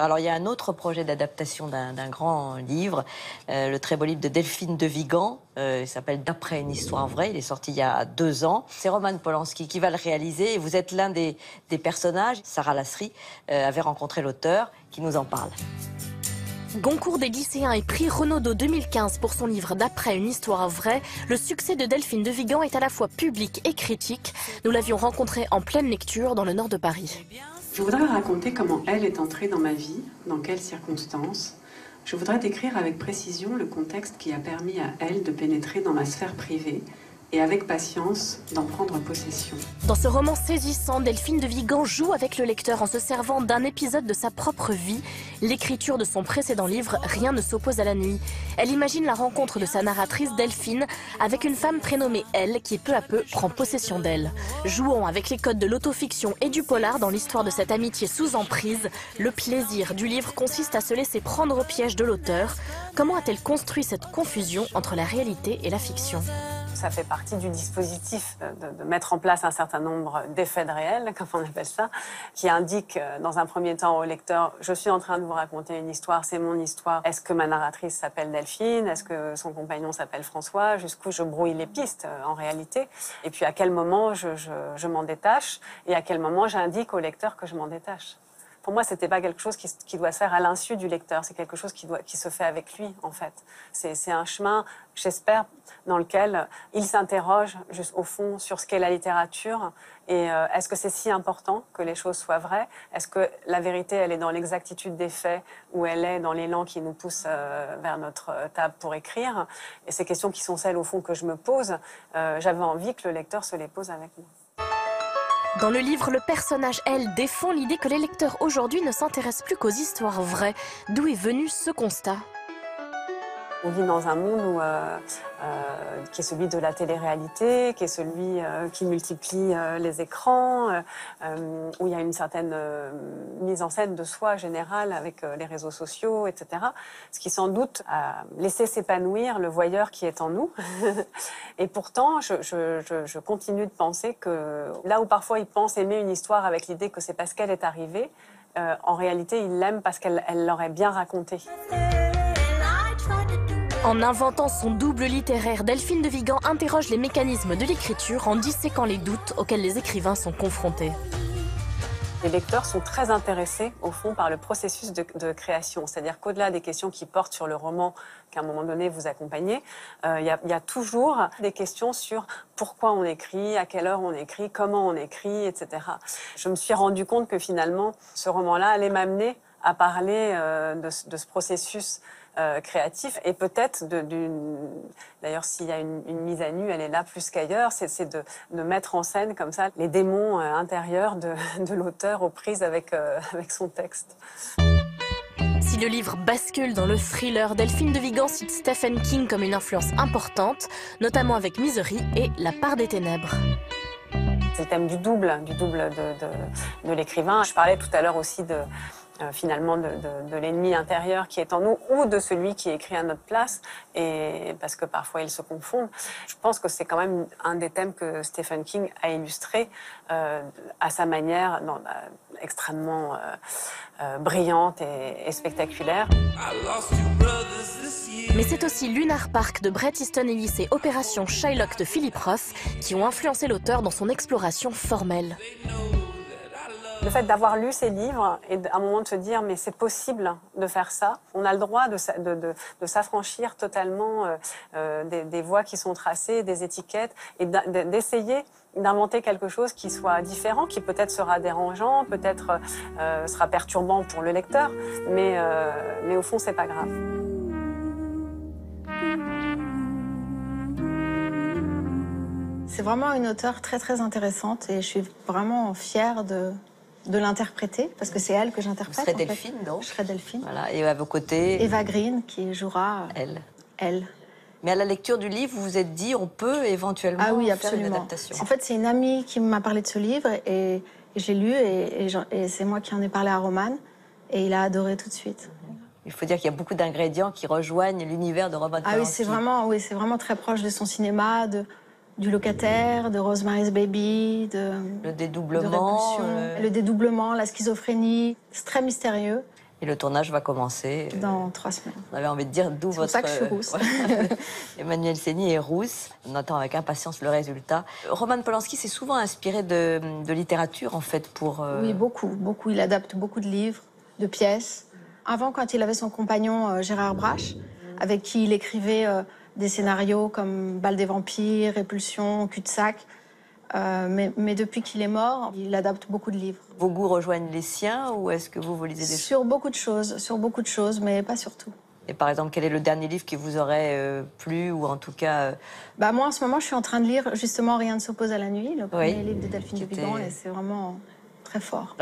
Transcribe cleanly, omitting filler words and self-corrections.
Alors, il y a un autre projet d'adaptation d'un grand livre, le très beau livre de Delphine de Vigan. Il s'appelle D'après une histoire vraie. Il est sorti il y a 2 ans. C'est Roman Polanski qui va le réaliser. Et vous êtes l'un des personnages. Sarah Lasserie avait rencontré l'auteur qui nous en parle. Goncourt des lycéens et prix Renaudot 2015 pour son livre D'après une histoire vraie, le succès de Delphine de Vigan est à la fois public et critique. Nous l'avions rencontrée en pleine lecture dans le nord de Paris. Je voudrais raconter comment elle est entrée dans ma vie, dans quelles circonstances. Je voudrais décrire avec précision le contexte qui a permis à elle de pénétrer dans ma sphère privée et avec patience d'en prendre possession. Dans ce roman saisissant, Delphine de Vigan joue avec le lecteur en se servant d'un épisode de sa propre vie. L'écriture de son précédent livre, Rien ne s'oppose à la nuit. Elle imagine la rencontre de sa narratrice Delphine avec une femme prénommée Elle qui peu à peu prend possession d'elle. Jouant avec les codes de l'autofiction et du polar dans l'histoire de cette amitié sous emprise, le plaisir du livre consiste à se laisser prendre au piège de l'auteur. Comment a-t-elle construit cette confusion entre la réalité et la fiction ? Ça fait partie du dispositif de mettre en place un certain nombre d'effets de réel, comme on appelle ça, qui indique dans un premier temps au lecteur « je suis en train de vous raconter une histoire, c'est mon histoire. Est-ce que ma narratrice s'appelle Delphine? Est-ce que son compagnon s'appelle François ?» Jusqu'où je brouille les pistes en réalité. Et puis à quel moment je m'en détache et à quel moment j'indique au lecteur que je m'en détache. Pour moi, c'était pas quelque chose qui doit se faire à l'insu du lecteur. C'est quelque chose qui se fait avec lui, en fait. C'est un chemin, j'espère, dans lequel il s'interroge, juste au fond, sur ce qu'est la littérature. Et est-ce que c'est si important que les choses soient vraies? Est-ce que la vérité, elle est dans l'exactitude des faits ou elle est dans l'élan qui nous pousse vers notre table pour écrire? Et ces questions qui sont celles, au fond, que je me pose, j'avais envie que le lecteur se les pose avec moi. Dans le livre, le personnage, elle, défend l'idée que les lecteurs aujourd'hui ne s'intéressent plus qu'aux histoires vraies. D'où est venu ce constat? On vit dans un monde qui est celui de la télé-réalité, qui est celui qui multiplie les écrans, où il y a une certaine mise en scène de soi générale avec les réseaux sociaux, etc. Ce qui sans doute a laissé s'épanouir le voyeur qui est en nous. Et pourtant, je continue de penser que là où parfois il pense aimer une histoire avec l'idée que c'est parce qu'elle est arrivée, en réalité il l'aime parce qu'elle l'aurait bien racontée. En inventant son double littéraire, Delphine de Vigan interroge les mécanismes de l'écriture en disséquant les doutes auxquels les écrivains sont confrontés. Les lecteurs sont très intéressés, au fond, par le processus de création. C'est-à-dire qu'au-delà des questions qui portent sur le roman qu'à un moment donné vous accompagnez, il y a toujours des questions sur pourquoi on écrit, à quelle heure on écrit, comment on écrit, etc. Je me suis rendu compte que finalement, ce roman-là allait m'amener à parler de ce processus créatif et peut-être d'ailleurs s'il y a une mise à nu, elle est là plus qu'ailleurs, c'est de mettre en scène comme ça les démons intérieurs de l'auteur aux prises avec son texte. Si le livre bascule dans le thriller, Delphine de Vigan cite Stephen King comme une influence importante, notamment avec Misery et La part des ténèbres. C'est le thème du double de l'écrivain. Je parlais tout à l'heure aussi finalement de l'ennemi intérieur qui est en nous ou de celui qui écrit à notre place, et parce que parfois ils se confondent. Je pense que c'est quand même un des thèmes que Stephen King a illustré à sa manière extrêmement brillante et spectaculaire. Mais c'est aussi Lunar Park de Bret Easton Ellis et Opération Shylock de Philip Roth qui ont influencé l'auteur dans son exploration formelle. Le fait d'avoir lu ces livres et à un moment de se dire mais c'est possible de faire ça, on a le droit de s'affranchir totalement des voies qui sont tracées, des étiquettes, et d'essayer d'inventer quelque chose qui soit différent, qui peut-être sera dérangeant, peut-être sera perturbant pour le lecteur, mais au fond c'est pas grave. C'est vraiment une auteure très très intéressante et je suis vraiment fière de l'interpréter, parce que c'est elle que j'interprète. Vous serez Delphine, donc. Je serai Delphine. Voilà, et à vos côtés... Eva Green, qui jouera... Elle. Mais à la lecture du livre, vous vous êtes dit, on peut éventuellement faire une adaptation. En fait, c'est une amie qui m'a parlé de ce livre, et j'ai lu, et c'est moi qui en ai parlé à Roman, et il a adoré tout de suite. Il faut dire qu'il y a beaucoup d'ingrédients qui rejoignent l'univers de Roman Polanski. Oui, c'est vraiment très proche de son cinéma, du Locataire, de Rosemary's Baby, le dédoublement, le dédoublement, la schizophrénie. C'est très mystérieux. Et le tournage va commencer dans 3 semaines. On avait envie de dire d'où votre... C'est pour ça que je suis rousse. Emmanuelle Seigny est rousse. On attend avec impatience le résultat. Roman Polanski s'est souvent inspiré de littérature, en fait, pour... Oui, beaucoup. Il adapte beaucoup de livres, de pièces. Avant, quand il avait son compagnon Gérard Brache, avec qui il écrivait des scénarios comme Bal des vampires, Répulsion, Cul-de-sac, mais depuis qu'il est mort, il adapte beaucoup de livres. Vos goûts rejoignent les siens ou est-ce que vous lisez des Sur beaucoup de choses, mais pas sur tout. Et par exemple, quel est le dernier livre qui vous aurait plu ou en tout cas... Moi, en ce moment, je suis en train de lire justement Rien ne s'oppose à la nuit, le premier livre de Delphine de Vigan, et c'est vraiment très fort.